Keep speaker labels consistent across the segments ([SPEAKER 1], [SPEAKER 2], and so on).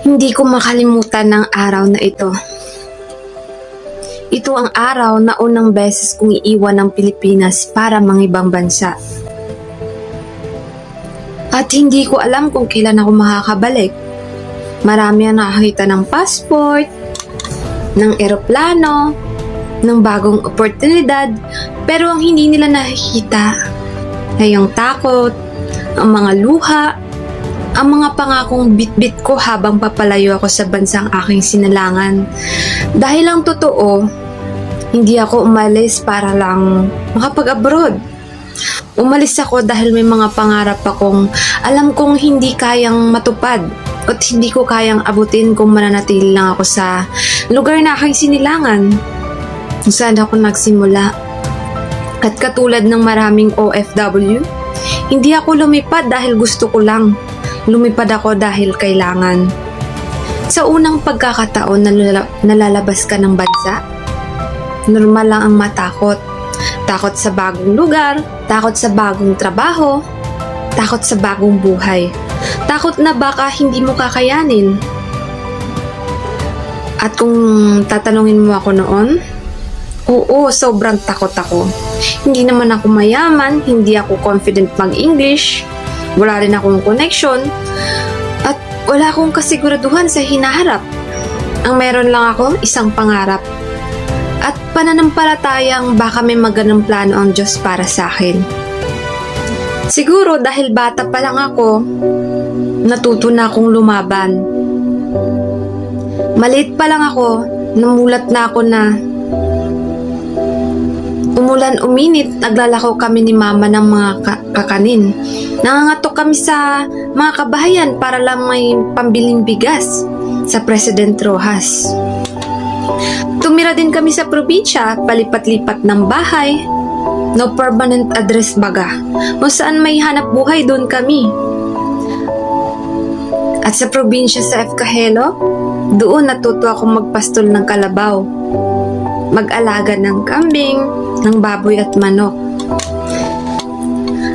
[SPEAKER 1] Hindi ko makalimutan ng araw na ito. Ito ang araw na unang beses kong iiwan ng Pilipinas para mangibang bansa. At hindi ko alam kung kailan ako makakabalik. Marami ang nakakita ng passport, ng eroplano, ng bagong oportunidad, pero ang hindi nila nakikita ay ang takot, ang mga luha, ang mga pangakong bitbit ko habang papalayo ako sa bansang aking sinalangan. Dahil ang totoo, hindi ako umalis para lang makapag-abroad. Umalis ako dahil may mga pangarap akong alam kong hindi kayang matupad at hindi ko kayang abutin kung mananatili lang ako sa lugar na aking sinilangan kung saan ako nagsimula. At katulad ng maraming OFW, hindi ako lumipad dahil gusto ko lang. Lumipad ako dahil kailangan. Sa unang pagkakataon na nalalabas ka ng bansa, normal lang ang matakot. Takot sa bagong lugar, takot sa bagong trabaho, takot sa bagong buhay. Takot na baka hindi mo kakayanin. At kung tatanungin mo ako noon, oo, sobrang takot ako. Hindi naman ako mayaman, hindi ako confident mag-English, wala rin akong connection, at wala akong kasiguraduhan sa hinaharap. Ang meron lang ako, isang pangarap. At pananampalatayang baka may magandang plano ang Diyos para sa akin. Siguro dahil bata pa lang ako, natuto na akong lumaban. Maliit pa lang ako, namulat na ako na umulan uminit, naglalako kami ni mama ng mga kakanin. Nangangatok kami sa mga kabahayan para lang may pambiling bigas sa President Rojas. Tumira din kami sa probinsya, palipat-lipat ng bahay. No permanent address baga. Kung saan may hanap buhay, doon kami. At sa probinsya sa Efcahelo, doon natuto akong magpastol ng kalabaw, mag-alaga ng kambing, ng baboy at manok.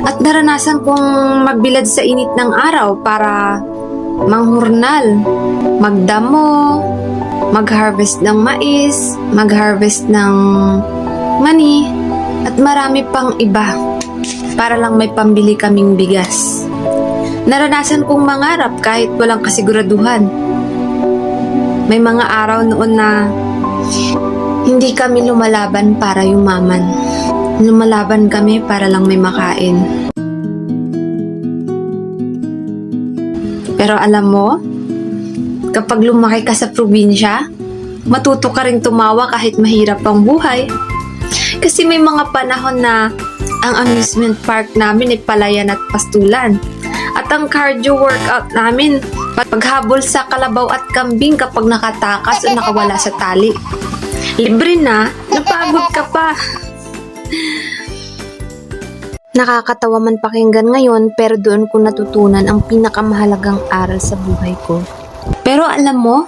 [SPEAKER 1] At naranasan kong magbilad sa init ng araw para manghurnal, magdamo, mag-harvest ng mais, mag-harvest ng mani, at marami pang iba para lang may pambili kaming bigas. Naranasan kong mangarap kahit walang kasiguraduhan. May mga araw noon na hindi kami lumalaban para yumaman. Lumalaban kami para lang may makain. Pero alam mo, kapag lumaki ka sa probinsya, matuto ka rin tumawa kahit mahirap ang buhay. Kasi may mga panahon na ang amusement park namin ay palayan at pastulan. At ang cardio workout namin, paghabol sa kalabaw at kambing kapag nakatakas o nakawala sa tali. Libre na, napagod ka pa. Nakakatawa man pakinggan ngayon, pero doon ko natutunan ang pinakamahalagang aral sa buhay ko. Pero alam mo,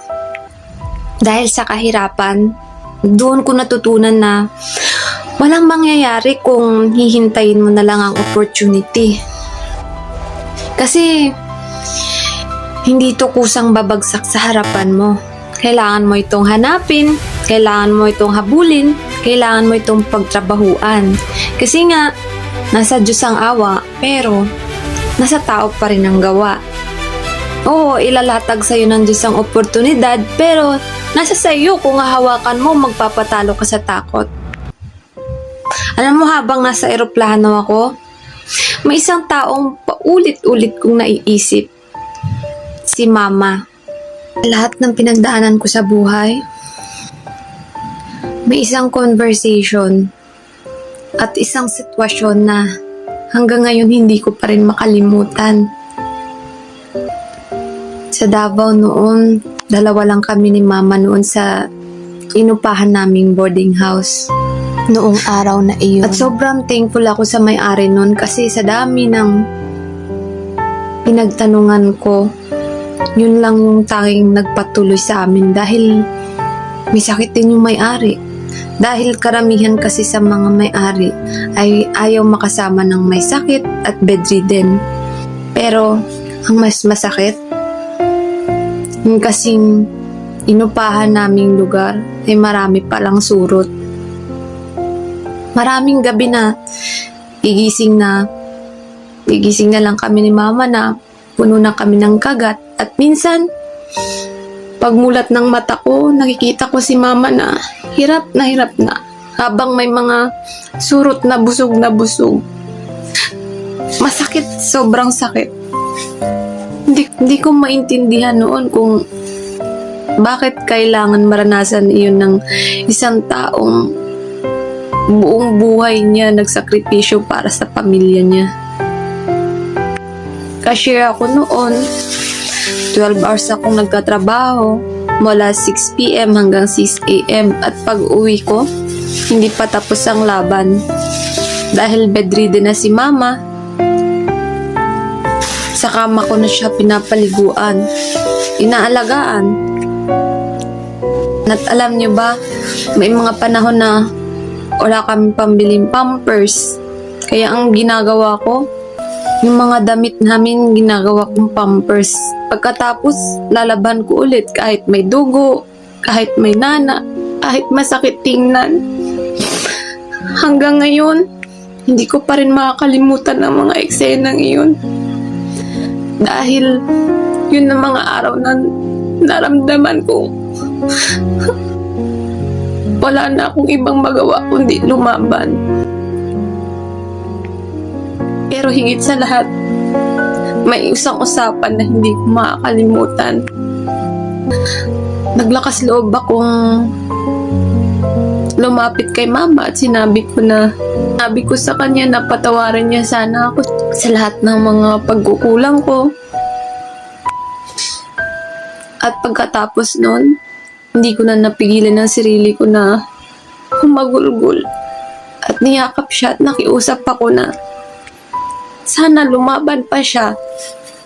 [SPEAKER 1] dahil sa kahirapan, doon ko natutunan na walang mangyayari kung hihintayin mo na lang ang opportunity. Kasi hindi ito kusang babagsak sa harapan mo. Kailangan mo itong hanapin, kailangan mo itong habulin, kailangan mo itong pagtrabahuan. Kasi nga, nasa Diyos ang awa, pero nasa tao pa rin ang gawa. Oo, ilalatag sa'yo ng Diyos ang oportunidad, pero nasa sa'yo kung hahawakan mo, magpapatalo ka sa takot. Alam mo, habang nasa eroplano ako, may isang taong paulit-ulit kong naiisip. Si Mama. Lahat ng pinagdaanan ko sa buhay, may isang conversation at isang sitwasyon na hanggang ngayon hindi ko pa rin makalimutan. Sa Davao noon, 2 lang kami ni Mama noon sa inupahan naming boarding house noong araw na iyon. At sobrang thankful ako sa may-ari noon kasi sa dami ng pinagtanungan ko, yun lang yung tanging nagpatuloy sa amin dahil may sakit din yung may-ari. Dahil karamihan kasi sa mga may-ari ay ayaw makasama ng may sakit at bedridden. Pero ang mas masakit, Yung kasing inupahan naming lugar ay marami palang surot. Maraming gabi na gigising na lang kami ni mama na puno na kami ng kagat. At minsan, pagmulat ng mata ko, nakikita ko si mama na hirap na habang may mga surot na busog. Masakit, sobrang sakit. Hindi ko maintindihan noon kung bakit kailangan maranasan iyon ng isang taong buong buhay niya nagsakripisyo para sa pamilya niya. Cashier ako noon. 12 hours akong nagtatrabaho mula 6 p.m. hanggang 6 a.m. At pag uwi ko, hindi pa tapos ang laban. Dahil bedridden na si mama, sa kama ko na siya pinapaliguan, inaalagaan. At alam niyo ba, may mga panahon na wala kaming pambiling pampers. Kaya ang ginagawa ko, yung mga damit namin ginagawa kong pampers. Pagkatapos, lalaban ko ulit kahit may dugo, kahit may nana, kahit masakit tingnan. Hanggang ngayon, hindi ko pa rin makakalimutan ang mga eksenang iyon. Dahil yun ang mga araw na naramdaman ko wala na akong ibang magawa kundi lumaban. Pero higit sa lahat, may isang usapan na hindi ko makakalimutan. Naglakas loob akong lumapit kay mama at sinabi ko sa kanya na patawarin niya sana ako sa lahat ng mga pagkukulang ko. At pagkatapos nun, hindi ko na napigilan ang sarili ko na humagulgol. At niyakap siya at nakiusap ako na sana lumaban pa siya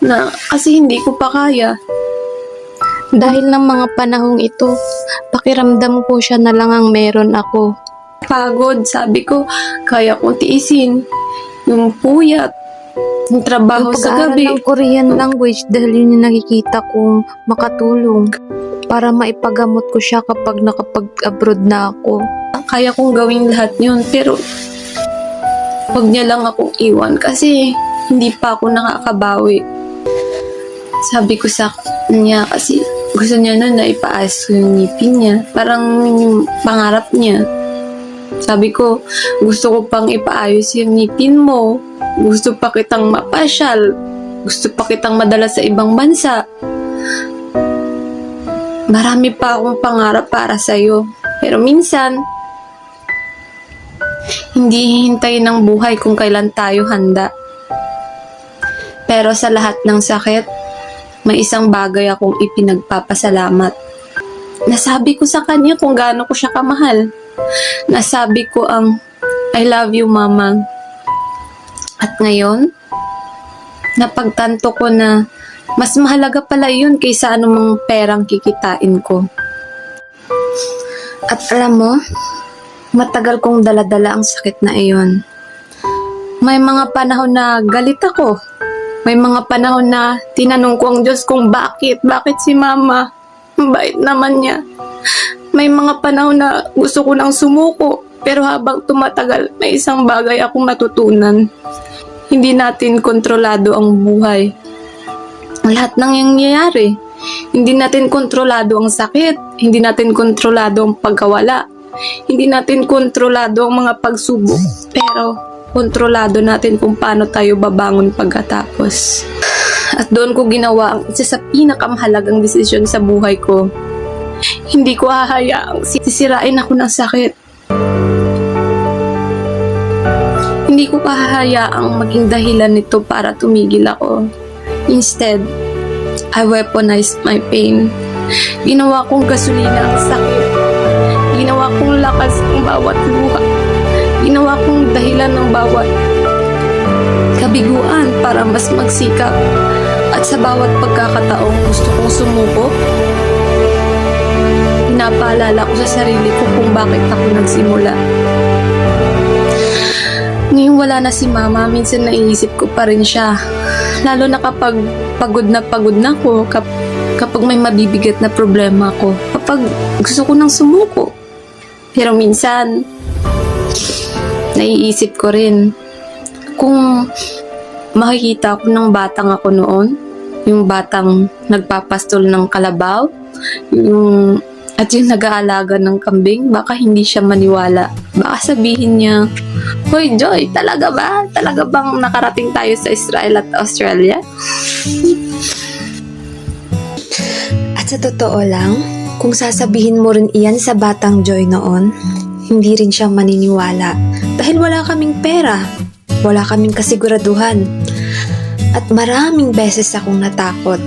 [SPEAKER 1] na kasi hindi ko pa kaya. Dahil ng mga panahong ito, pakiramdam ko siya na lang ang meron ako. Pagod, sabi ko, kaya kong tiisin. Yung puyat, yung trabaho sa gabi.
[SPEAKER 2] Yung pag-aaral ng Korean language dahil yun yung nakikita kong makatulong para maipagamot ko siya kapag nakapag-abroad na ako.
[SPEAKER 1] Kaya kong gawin lahat yun, pero wag niya lang akong iwan kasi hindi pa ako nakakabawi. Sabi ko sa kanya kasi gusto niya na ipaayos ko yung ngipin niya. Parang yung pangarap niya. Sabi ko, gusto ko pang ipaayos yung ngipin mo. Gusto pa kitang mapasyal. Gusto pa kitang madala sa ibang bansa. Marami pa akong pangarap para sa'yo. Pero minsan, hindi hihintayin ng buhay kung kailan tayo handa. Pero sa lahat ng sakit, may isang bagay akong ipinagpapasalamat. Nasabi ko sa kanya kung gaano ko siya kamahal. Nasabi ko ang I love you, Mama. At ngayon, napagtanto ko na mas mahalaga pala yun kaysa anumang perang kikitain ko. At alam mo, matagal kong daladala ang sakit na iyon. May mga panahon na galit ako. May mga panahon na tinanong ko ang Diyos kung bakit si Mama? Mabait naman niya. May mga panahon na gusto ko nang sumuko. Pero habang tumatagal, may isang bagay akong natutunan. Hindi natin kontrolado ang buhay. Lahat ng nangyayari. Hindi natin kontrolado ang sakit. Hindi natin kontrolado ang pagkawala. Hindi natin kontrolado ang mga pagsubok. Pero kontrolado natin kung paano tayo babangon pagkatapos. At doon ko ginawa ang isa sa pinakamahalagang desisyon sa buhay ko. Hindi ko hahayaang sisirain ako ng sakit. Hindi ko hahayaang maging dahilan nito para tumigil ako. Instead, I weaponized my pain. Ginawa kong gasolina ang sakit. Ginawa kong lakas ang bawat luha. Ginawa kong dahilan ng bawat kabiguan para mas magsikap. At sa bawat pagkakataong gusto kong sumuko, pinapaalala ko sa sarili ko kung bakit ako nagsimula. Ngayon wala na si Mama, minsan naiisip ko pa rin siya. Lalo na kapag pagod na ako,
[SPEAKER 2] kapag may mabibigat na problema ko, kapag gusto ko nang sumuko. Pero minsan, naiisip ko rin, kung makikita ko ng batang ako noon, yung batang nagpapastol ng kalabaw, at yung nag-aalaga ng kambing, baka hindi siya maniwala. Baka sabihin niya, "Hoy Joy, talaga ba? Talaga bang nakarating tayo sa Israel at Australia?"
[SPEAKER 1] At sa totoo lang, kung sasabihin mo rin iyan sa batang Joy noon, hindi rin siya maniniwala. Dahil wala kaming pera, wala kaming kasiguraduhan, at maraming beses akong natakot.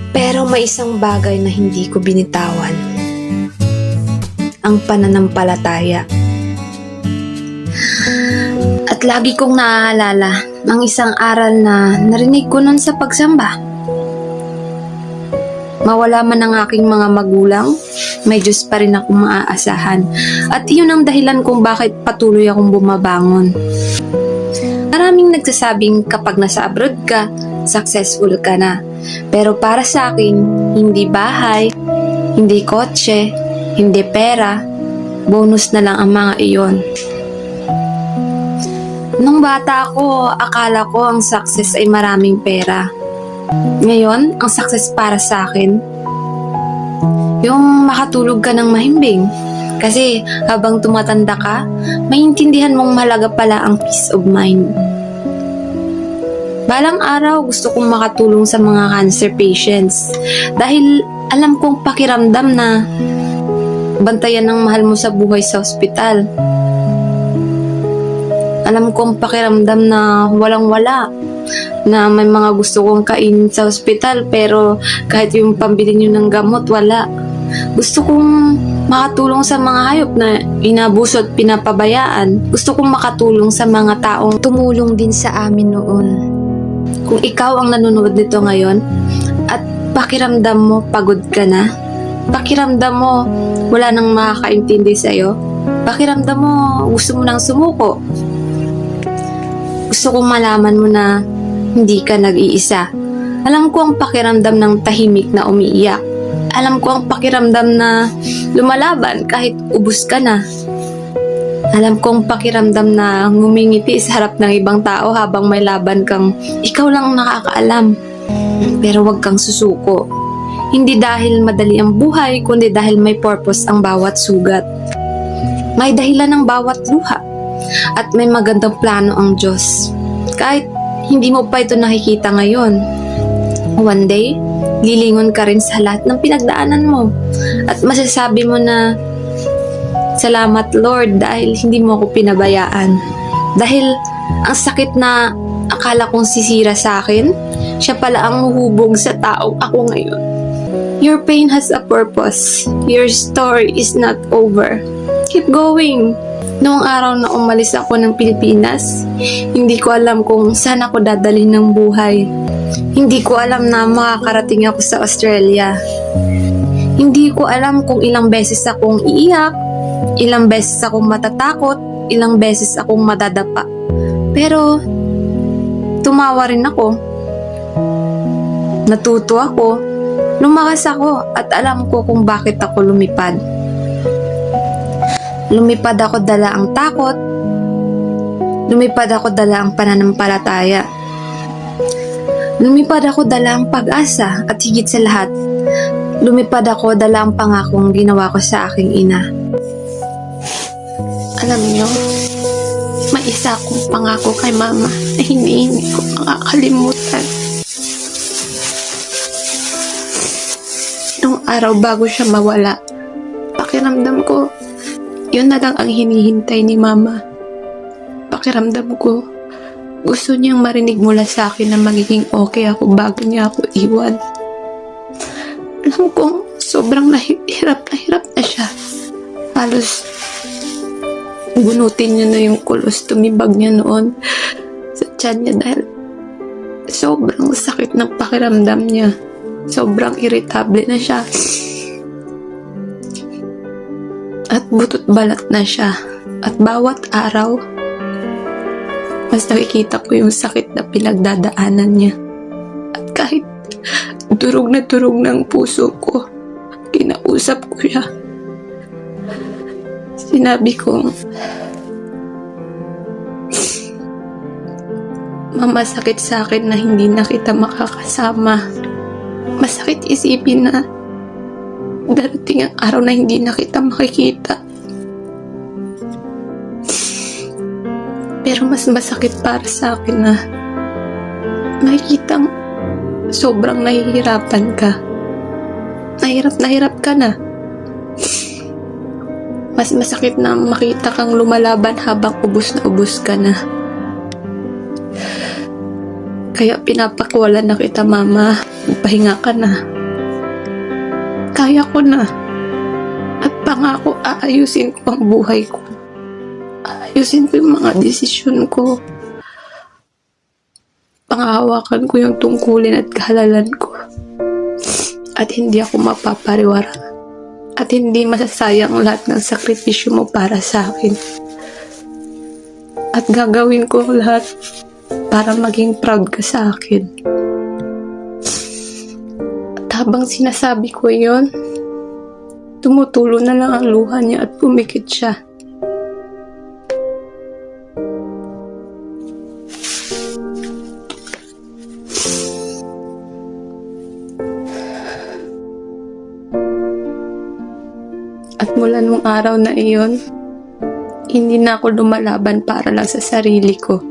[SPEAKER 1] Pero may isang bagay na hindi ko binitawan. Ang pananampalataya. At lagi kong naaalala ang isang aral na narinig ko nun sa pagsamba. Mawala man ang aking mga magulang, may Diyos pa rin akong maaasahan. At iyon ang dahilan kung bakit patuloy akong bumabangon. Maraming nagsasabing kapag nasa abroad ka, successful ka na. Pero para sa akin, hindi bahay, hindi kotse, hindi pera, bonus na lang ang mga iyon. Nung bata ako, akala ko ang success ay maraming pera. Ngayon, ang success para sa akin, yung makatulog ka ng mahimbing. Kasi habang tumatanda ka, maintindihan mong mahalaga pala ang peace of mind. Balang araw, gusto kong makatulong sa mga cancer patients. Dahil alam kong pakiramdam na bantayan ng mahal mo sa buhay sa ospital. Alam kong pakiramdam na walang-wala. Na may mga gusto kong kainin sa ospital pero kahit yung pambili nyo ng gamot, wala. Gusto kong makatulong sa mga hayop na inabuso at pinapabayaan. Gusto kong makatulong sa mga taong tumulong din sa amin noon. Kung ikaw ang nanonood nito ngayon at pakiramdam mo pagod ka na, pakiramdam mo wala nang makakaintindi sa'yo, pakiramdam mo gusto mo nang sumuko, gusto kong malaman mo na hindi ka nag-iisa. Alam ko ang pakiramdam ng tahimik na umiiyak. Alam ko ang pakiramdam na lumalaban kahit ubus ka na. Alam kong pakiramdam na ngumingiti sa harap ng ibang tao habang may laban kang ikaw lang nakakaalam. Pero wag kang susuko. Hindi dahil madali ang buhay, kundi dahil may purpose ang bawat sugat. May dahilan ng bawat luha. At may magandang plano ang Diyos. Kahit hindi mo pa ito nakikita ngayon. One day, lilingon ka rin sa lahat ng pinagdaanan mo. At masasabi mo na, "Salamat Lord dahil hindi mo ako pinabayaan." Dahil ang sakit na akala kong sisira sa akin, siya pala ang huhubog sa taong ako ngayon. Your pain has a purpose. Your story is not over. Keep going. Noong araw na umalis ako ng Pilipinas, hindi ko alam kung saan ako dadalhin ng buhay. Hindi ko alam na makakarating ako sa Australia. Hindi ko alam kung ilang beses akong iiyak, ilang beses akong matatakot, ilang beses akong madadapa. Pero, tumawa rin ako. Natuto ako, lumakas ako, at alam ko kung bakit ako lumipad. Lumipad ako dala ang takot. Lumipad ako dala ang pananampalataya. Lumipad ako dala ang pag-asa at higit sa lahat, lumipad ako dala ang pangakong ginawa ko sa aking ina.
[SPEAKER 3] Alam niyo, may isa akong pangako kay Mama na hindi ko makakalimutan. Nung araw bago siya mawala, pakiramdam ko, yun na lang ang hinihintay ni Mama. Pakiramdam ko, gusto niyang marinig mula sa akin na magiging okay ako bago niya ako iwan. Alam kong sobrang hirap na siya. Halos bunutin niya na yung colostomy-bag niya noon sa tiyan niya dahil sobrang sakit ng pakiramdam niya. Sobrang irritable na siya. At butot balat na siya. At bawat araw, mas nakikita ko yung sakit na pinagdadaanan niya. At durog na durog ng puso ko. Kinausap ko siya. Sinabi kong, Mama, sakit sa akin na hindi na kita makakasama. Masakit isipin na darating ang araw na hindi na kita makikita. Pero mas masakit para sa akin na makikitang sobrang nahihirapan ka. Nahirap ka na. Mas masakit na makita kang lumalaban habang ubos na ubos ka na. Kaya pinapakwalan na kita, Mama. Magpahinga ka na. Kaya ko na. At pangako, aayusin ko ang buhay ko. Aayusin ko yung mga desisyon ko. Pangahawakan ko yung tungkulin at kahalalan ko. At hindi ako mapapariwara. At hindi masasayang lahat ng sakripisyo mo para sa akin. At gagawin ko lahat para maging proud ka sa akin. At habang sinasabi ko yon, tumutulo na lang ang luha niya at pumikit siya. At mula nung araw na iyon, hindi na ako lumalaban para lang sa sarili ko.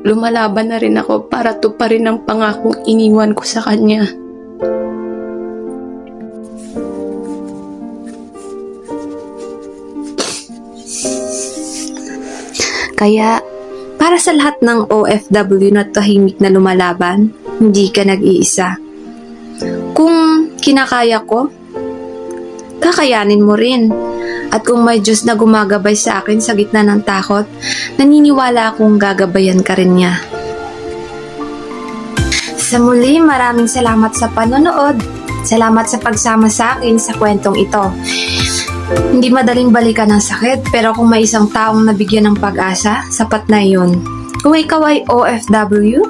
[SPEAKER 3] Lumalaban na rin ako para tuparin ang pangakong iniwan ko sa kanya.
[SPEAKER 1] Kaya, para sa lahat ng OFW na tahimik na lumalaban, hindi ka nag-iisa. Kung kinakaya ko, kakayanin mo rin. At kung may Diyos na gumagabay sa akin sa gitna ng takot, naniniwala akong gagabayan ka rin niya. Sa muli, maraming salamat sa panonood. Salamat sa pagsama sa akin sa kwentong ito. Hindi madaling balikan ng sakit, pero kung may isang taong nabigyan ng pag-asa, sapat na yun. Kung ikaw ay OFW,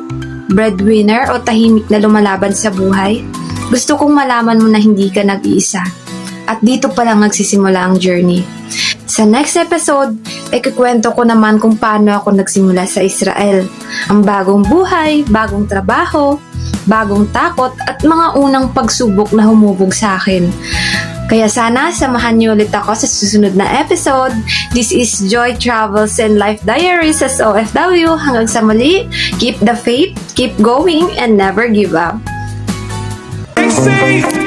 [SPEAKER 1] breadwinner o tahimik na lumalaban sa buhay, gusto kong malaman mo na hindi ka nag-iisa. At dito pa lang nagsisimula ang journey. Sa next episode, ikikwento ko naman kung paano ako nagsimula sa Israel. Ang bagong buhay, bagong trabaho, bagong takot, at mga unang pagsubok na humubog sa akin. Kaya sana samahan niyo ulit ako sa susunod na episode. This is Joy Travels and Life Diaries as OFW. Hanggang sa muli, keep the faith, keep going, and never give up.
[SPEAKER 4] Stay safe.